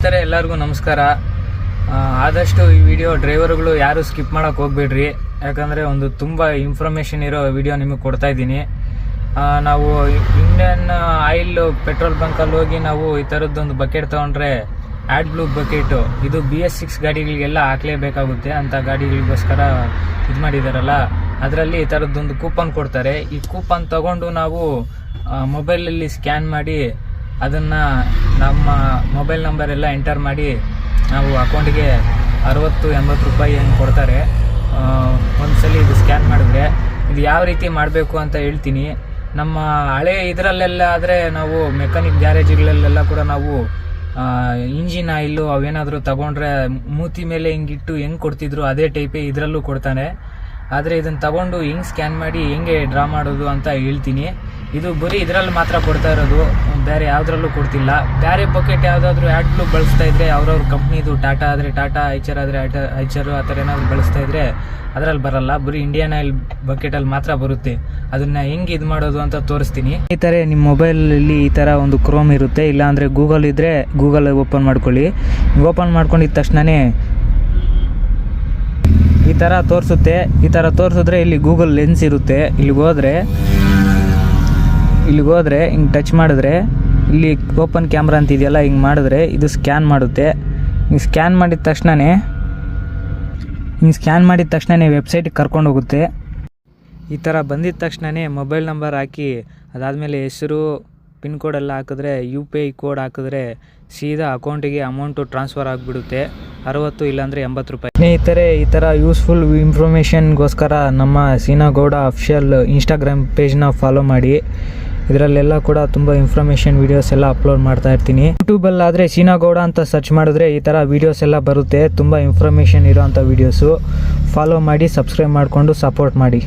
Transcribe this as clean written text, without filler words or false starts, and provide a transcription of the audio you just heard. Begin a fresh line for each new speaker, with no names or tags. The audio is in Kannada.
ಎಲ್ಲರಿಗೂ ನಮಸ್ಕಾರ. ಆದಷ್ಟು ಈ ವಿಡಿಯೋ ಡ್ರೈವರ್ಗಳು ಯಾರು ಸ್ಕಿಪ್ ಮಾಡೋಕೆ ಹೋಗ್ಬೇಡ್ರಿ, ಯಾಕಂದರೆ ಒಂದು ತುಂಬ ಇನ್ಫಾರ್ಮೇಷನ್ ಇರೋ ವಿಡಿಯೋ ನಿಮಗೆ ಕೊಡ್ತಾ ಇದ್ದೀನಿ. ನಾವು ಇಂಡಿಯನ್ ಆಯಿಲ್ ಪೆಟ್ರೋಲ್ ಬಂಕಲ್ಲಿ ಹೋಗಿ ನಾವು ಈ ಥರದ್ದೊಂದು ಬಕೆಟ್ ತೊಗೊಂಡ್ರೆ ಆ್ಯಡ್ ಬ್ಲೂ ಬಕೆಟು ಇದು BS6 ಗಾಡಿಗಳಿಗೆಲ್ಲ ಹಾಕಲೇಬೇಕಾಗುತ್ತೆ. ಅಂಥ ಗಾಡಿಗಳಿಗೋಸ್ಕರ ಇದು ಮಾಡಿದಾರಲ್ಲ, ಅದರಲ್ಲಿ ಈ ಥರದ್ದೊಂದು ಕೂಪನ್ ಕೊಡ್ತಾರೆ. ಈ ಕೂಪನ್ ತಗೊಂಡು ನಾವು ಮೊಬೈಲಲ್ಲಿ ಸ್ಕ್ಯಾನ್ ಮಾಡಿ ಅದನ್ನು ನಮ್ಮ ಮೊಬೈಲ್ ನಂಬರ್ ಎಲ್ಲ ಎಂಟರ್ ಮಾಡಿ ನಾವು ಅಕೌಂಟಿಗೆ 60-80 ರೂಪಾಯಿ ಏನು ಕೊಡ್ತಾರೆ ಒಂದ್ಸಲಿ ಇದು ಸ್ಕ್ಯಾನ್ ಮಾಡಿದ್ರೆ. ಇದು ಯಾವ ರೀತಿ ಮಾಡಬೇಕು ಅಂತ ಹೇಳ್ತೀನಿ. ನಮ್ಮ ಹಳೆ ಇದರಲ್ಲೆಲ್ಲ ಆದರೆ ನಾವು ಮೆಕ್ಯಾನಿಕ್ ಗ್ಯಾರೇಜ್ಗಳಲ್ಲೆಲ್ಲ ಕೂಡ ನಾವು ಇಂಜಿನ್ ಆಯಿಲ್ಲು ಅವೇನಾದರೂ ತಗೊಂಡ್ರೆ ಮೂತಿ ಮೇಲೆ ಹಿಂಗಿಟ್ಟು ಹೆಂಗೆ ಕೊಡ್ತಿದ್ರು ಅದೇ ಟೈಪೇ ಇದರಲ್ಲೂ ಕೊಡ್ತಾನೆ. ಆದರೆ ಇದನ್ನು ತಗೊಂಡು ಹೆಂಗೆ ಸ್ಕ್ಯಾನ್ ಮಾಡಿ ಹೆಂಗೆ ಡ್ರಾ ಮಾಡೋದು ಅಂತ ಹೇಳ್ತೀನಿ. ಇದು ಬರೀ ಇದರಲ್ಲಿ ಮಾತ್ರ ಕೊಡ್ತಾ ಇರೋದು, ಬೇರೆ ಯಾವುದ್ರಲ್ಲೂ ಕೊಡ್ತಿಲ್ಲ. ಬೇರೆ ಬಕೆಟ್ ಯಾವುದಾದ್ರೂ ಆ್ಯಡ್ ಬ್ಲೂ ಬಳಸ್ತಾ ಇದ್ರೆ ಅವ್ರವ್ರ ಕಂಪ್ನಿದು ಟಾಟಾ ಆದರೆ ಟಾಟಾ, ಐಚರ್ ಆದರೆ ಐಚರು ಆ ಥರ ಏನಾದ್ರು ಬಳಸ್ತಾ ಇದ್ರೆ ಅದರಲ್ಲಿ ಬರಲ್ಲ. ಬರೀ ಇಂಡಿಯನ್ ಆಯಿಲ್ ಬಕೆಟಲ್ಲಿ ಮಾತ್ರ ಬರುತ್ತೆ. ಅದನ್ನು ಹೆಂಗೆ ಇದು ಮಾಡೋದು ಅಂತ ತೋರಿಸ್ತೀನಿ. ಈ ಥರ ನಿಮ್ಮ ಮೊಬೈಲಲ್ಲಿ ಈ ಥರ ಒಂದು ಕ್ರೋಮ್ ಇರುತ್ತೆ, ಇಲ್ಲಾಂದರೆ ಗೂಗಲ್ ಇದ್ದರೆ ಗೂಗಲ್ ಓಪನ್ ಮಾಡ್ಕೊಳ್ಳಿ. ಓಪನ್ ಮಾಡ್ಕೊಂಡಿದ್ದ ತಕ್ಷಣವೇ ಈ ಥರ ತೋರಿಸುತ್ತೆ. ಈ ಥರ ತೋರಿಸಿದ್ರೆ ಇಲ್ಲಿ ಗೂಗಲ್ ಲೆನ್ಸ್ ಇರುತ್ತೆ. ಇಲ್ಲಿಗೆ ಹೋದರೆ ಹಿಂಗೆ ಟಚ್ ಮಾಡಿದ್ರೆ ಇಲ್ಲಿ ಓಪನ್ ಕ್ಯಾಮ್ರಾ ಅಂತ ಇದೆಯಲ್ಲ, ಹಿಂಗೆ ಮಾಡಿದ್ರೆ ಇದು ಸ್ಕ್ಯಾನ್ ಮಾಡುತ್ತೆ. ಹಿಂಗೆ ಸ್ಕ್ಯಾನ್ ಮಾಡಿದ ತಕ್ಷಣವೇ ವೆಬ್ಸೈಟಿಗೆ ಕರ್ಕೊಂಡು ಹೋಗುತ್ತೆ. ಈ ಥರ ಬಂದಿದ್ದ ತಕ್ಷಣವೇ ಮೊಬೈಲ್ ನಂಬರ್ ಹಾಕಿ ಅದಾದಮೇಲೆ ಹೆಸರು, ಪಿನ್ ಕೋಡೆಲ್ಲ ಹಾಕಿದ್ರೆ UPI ಕೋಡ್ ಹಾಕಿದ್ರೆ ಸೀದಾ ಅಕೌಂಟಿಗೆ ಅಮೌಂಟು ಟ್ರಾನ್ಸ್ಫರ್ ಆಗಿಬಿಡುತ್ತೆ. 60 ಇಲ್ಲಾಂದರೆ 80 ರೂಪಾಯಿ. ಸ್ನೇಹಿತರೆ, ಈ ಥರ ಯೂಸ್ಫುಲ್ ಇನ್ಫಾರ್ಮೇಷನ್ಗೋಸ್ಕರ ನಮ್ಮ ಸೀನಾಗೌಡ ಅಫಿಷಿಯಲ್ ಇನ್ಸ್ಟಾಗ್ರಾಮ್ ಪೇಜ್ನ ಫಾಲೋ ಮಾಡಿ. ಇದರಲ್ಲೆಲ್ಲ ಕೂಡ ತುಂಬ ಇನ್ಫಾರ್ಮೇಷನ್ ವೀಡಿಯೋಸ್ ಎಲ್ಲ ಅಪ್ಲೋಡ್ ಮಾಡ್ತಾ ಇರ್ತೀನಿ. ಯೂಟ್ಯೂಬಲ್ಲಾದರೆ ಸೀನಾಗೌಡ ಅಂತ ಸರ್ಚ್ ಮಾಡಿದ್ರೆ ಈ ಥರ ವೀಡಿಯೋಸ್ ಎಲ್ಲ ಬರುತ್ತೆ. ತುಂಬ ಇನ್ಫಾರ್ಮೇಷನ್ ಇರೋ ಅಂಥ ವೀಡಿಯೋಸು. ಫಾಲೋ ಮಾಡಿ, ಸಬ್ಸ್ಕ್ರೈಬ್ ಮಾಡಿಕೊಂಡು ಸಪೋರ್ಟ್ ಮಾಡಿ.